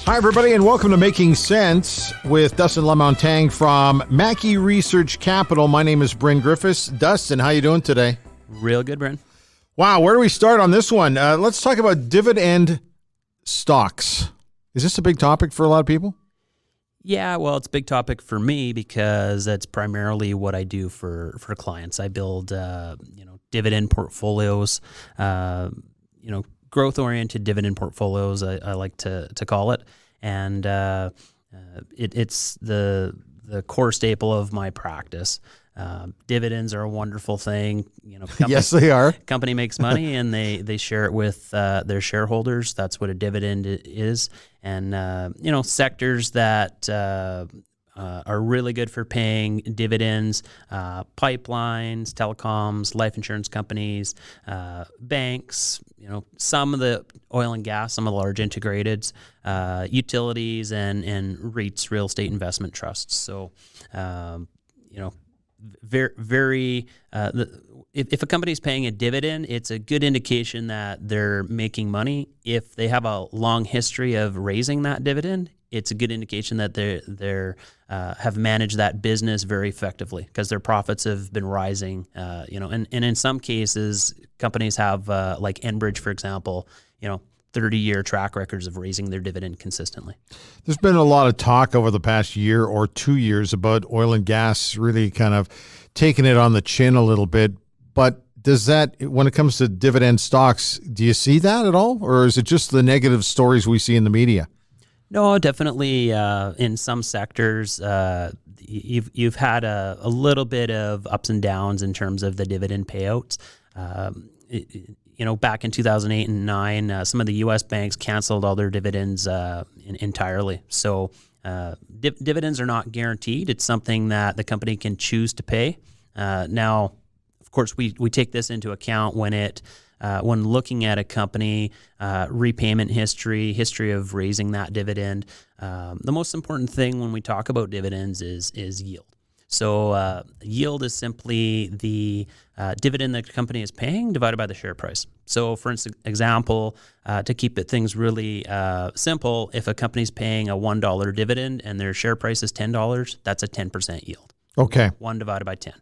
Hi, everybody, and welcome to Making Sense with Dustin Lamontang from Mackey Research Capital. My name is Bryn Griffiths. Dustin, how you doing today? Real good, Bryn. Wow, where do we start on this one? Let's talk about dividend stocks. Is this a big topic for a lot of people? Yeah, well, it's a big topic for me because that's primarily what I do for clients. I build, dividend portfolios, growth-oriented dividend portfolios, I like to call it. And it's the core staple of my practice. Dividends are a wonderful thing. Yes, they are. Company makes money and they share it with their shareholders. That's what a dividend is. And sectors that are really good for paying dividends: pipelines, telecoms, life insurance companies, banks. Some of the oil and gas, some of the large integrateds, utilities, and REITs, real estate investment trusts. So, if a company is paying a dividend, it's a good indication that they're making money. If they have a long history of raising that dividend, it's a good indication that they have managed that business very effectively because their profits have been rising. And in some cases, companies have like Enbridge, for example, 30-year track records of raising their dividend consistently. There's been a lot of talk over the past year or 2 years about oil and gas really kind of taking it on the chin a little bit. But does that, when it comes to dividend stocks, do you see that at all? Or is it just the negative stories we see in the media? No, definitely. In some sectors, you've had a little bit of ups and downs in terms of the dividend payouts. Back in 2008 and 2009, some of the U.S. banks canceled all their dividends entirely. So dividends are not guaranteed. It's something that the company can choose to pay. Now, of course, we take this into account when looking at a company, repayment history of raising that dividend. The most important thing when we talk about dividends is yield. So yield is simply the dividend that the company is paying divided by the share price. So for example, to keep things really simple, if a company's paying a $1 dividend and their share price is $10, that's a 10% yield. Okay. 1 divided by 10.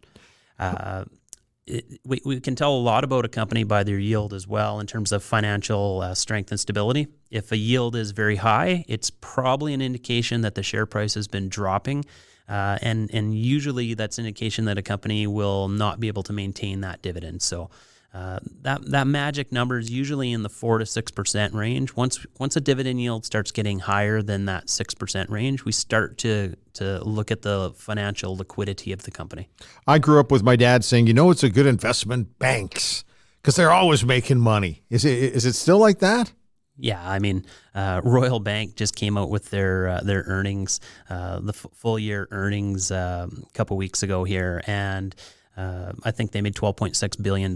We can tell a lot about a company by their yield as well in terms of financial strength and stability. If a yield is very high, it's probably an indication that the share price has been dropping. And usually that's an indication that a company will not be able to maintain that dividend. So that magic number is usually in the 4 to 6% range. Once a dividend yield starts getting higher than that 6% range, we start to look at the financial liquidity of the company. I grew up with my dad saying, it's a good investment, banks, because they're always making money. Is it still like that? Yeah, I mean, Royal Bank just came out with their earnings, the full year earnings a couple weeks ago here, and I think they made $12.6 billion,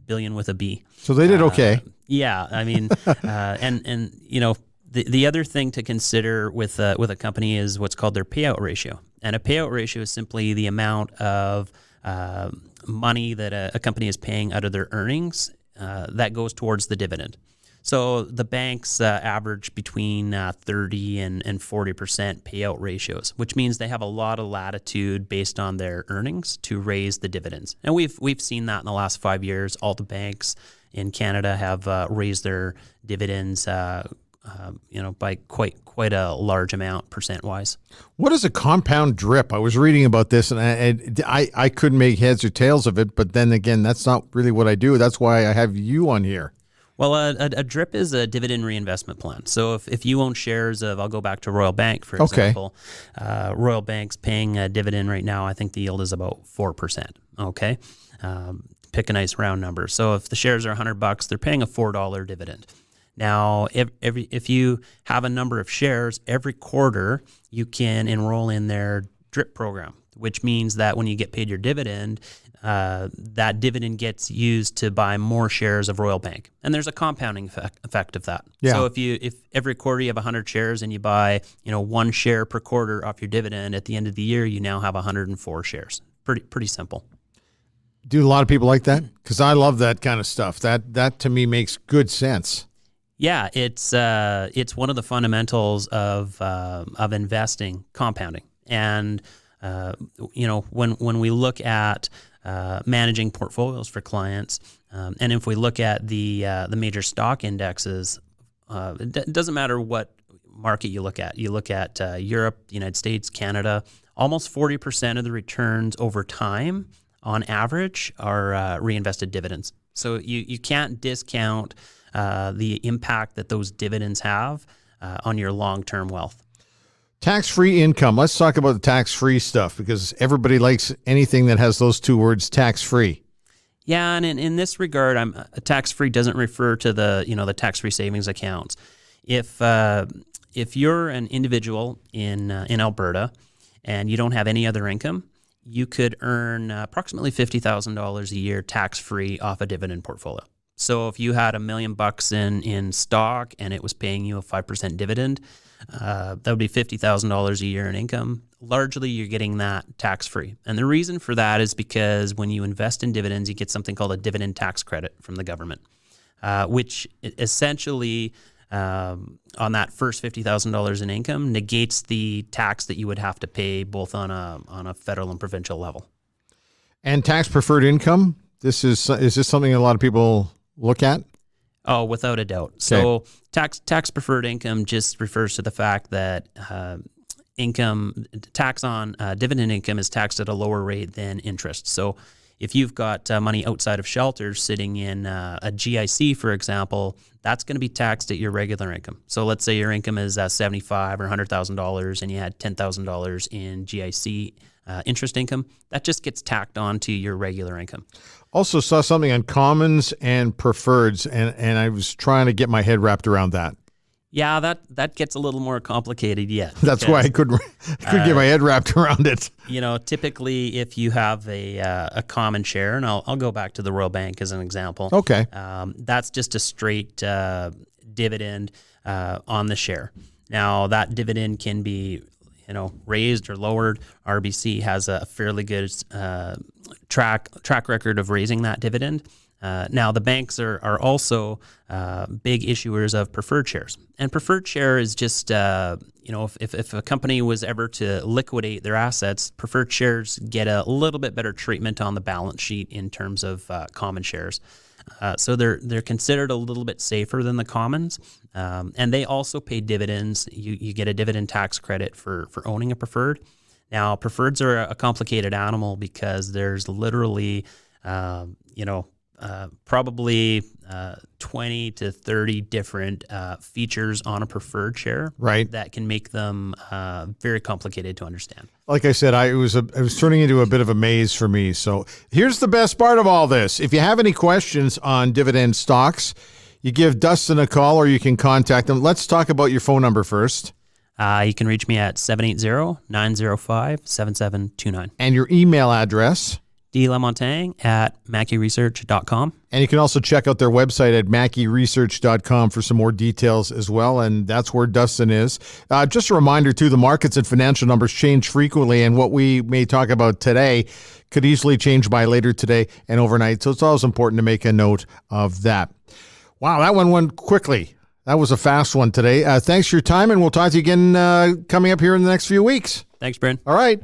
billion with a B. So they did okay. Yeah, I mean, the other thing to consider with a company is what's called their payout ratio, and a payout ratio is simply the amount of money that a company is paying out of their earnings that goes towards the dividend. So the banks average between 30 and 40% payout ratios, which means they have a lot of latitude based on their earnings to raise the dividends. And we've seen that in the last 5 years. All the banks in Canada have raised their dividends, by quite a large amount percent-wise. What is a compound DRIP? I was reading about this, and I couldn't make heads or tails of it. But then again, that's not really what I do. That's why I have you on here. Well, a DRIP is a dividend reinvestment plan. So if you own shares of, I'll go back to Royal Bank, for example. Okay. Royal Bank's paying a dividend right now. I think the yield is about 4%. Okay. Pick a nice round number. So if the shares are $100, they're paying a $4 dividend. Now, if you have a number of shares, every quarter you can enroll in their DRIP program, which means that when you get paid your dividend, that dividend gets used to buy more shares of Royal Bank. And there's a compounding effect of that. Yeah. So if every quarter you have 100 shares and you buy, 1 share per quarter off your dividend, at the end of the year, you now have 104 shares. Pretty simple. Do a lot of people like that? Because I love that kind of stuff. That to me makes good sense. Yeah, it's one of the fundamentals of investing, compounding, and when we look at managing portfolios for clients, and if we look at the major stock indexes, it doesn't matter what market you look at. You look at Europe, the United States, Canada. Almost 40% of the returns over time, on average, are reinvested dividends. So you can't discount the impact that those dividends have on your long-term wealth. Tax-free income. Let's talk about the tax-free stuff because everybody likes anything that has those two words, tax-free. Yeah, and in this regard, tax-free doesn't refer to the tax-free savings accounts. If you're an individual in Alberta and you don't have any other income, you could earn approximately $50,000 a year tax-free off a dividend portfolio. So if you had $1 million in stock and it was paying you a 5% dividend, that would be $50,000 a year in income. Largely, you're getting that tax-free. And the reason for that is because when you invest in dividends, you get something called a dividend tax credit from the government, which essentially, on that first $50,000 in income, negates the tax that you would have to pay both on a federal and provincial level. And tax-preferred income, is this something a lot of people look at? Oh, without a doubt. Okay. So tax preferred income just refers to the fact that income tax on dividend income is taxed at a lower rate than interest. So if you've got money outside of shelters sitting in a GIC, for example, that's going to be taxed at your regular income. So let's say your income is $75,000 or $100,000 and you had $10,000 in GIC interest income, that just gets tacked on to your regular income. Also saw something on commons and preferreds, and I was trying to get my head wrapped around that. Yeah, that gets a little more complicated yet. That's why I couldn't get my head wrapped around it. Typically, if you have a common share, and I'll go back to the Royal Bank as an example. Okay. That's just a straight dividend on the share. Now, that dividend can be raised or lowered. RBC has a fairly good track record of raising that dividend. Now, the banks are also big issuers of preferred shares. And preferred share is just, if a company was ever to liquidate their assets, preferred shares get a little bit better treatment on the balance sheet in terms of common shares. So they're considered a little bit safer than the commons. And they also pay dividends. You get a dividend tax credit for owning a preferred. Now, preferreds are a complicated animal because there's literally, probably 20 to 30 different features on a preferred share, right, that can make them very complicated to understand. Like I said, it was turning into a bit of a maze for me. So here's the best part of all this. If you have any questions on dividend stocks, you give Dustin a call or you can contact him. Let's talk about your phone number first. You can reach me at 780-905-7729. And your email address? dlamontagne@mackeyresearch.com. And you can also check out their website at mackeyresearch.com for some more details as well. And that's where Dustin is. Just a reminder, too, the markets and financial numbers change frequently. And what we may talk about today could easily change by later today and overnight. So it's always important to make a note of that. Wow, that one went quickly. That was a fast one today. Thanks for your time, and we'll talk to you again coming up here in the next few weeks. Thanks, Bryn. All right.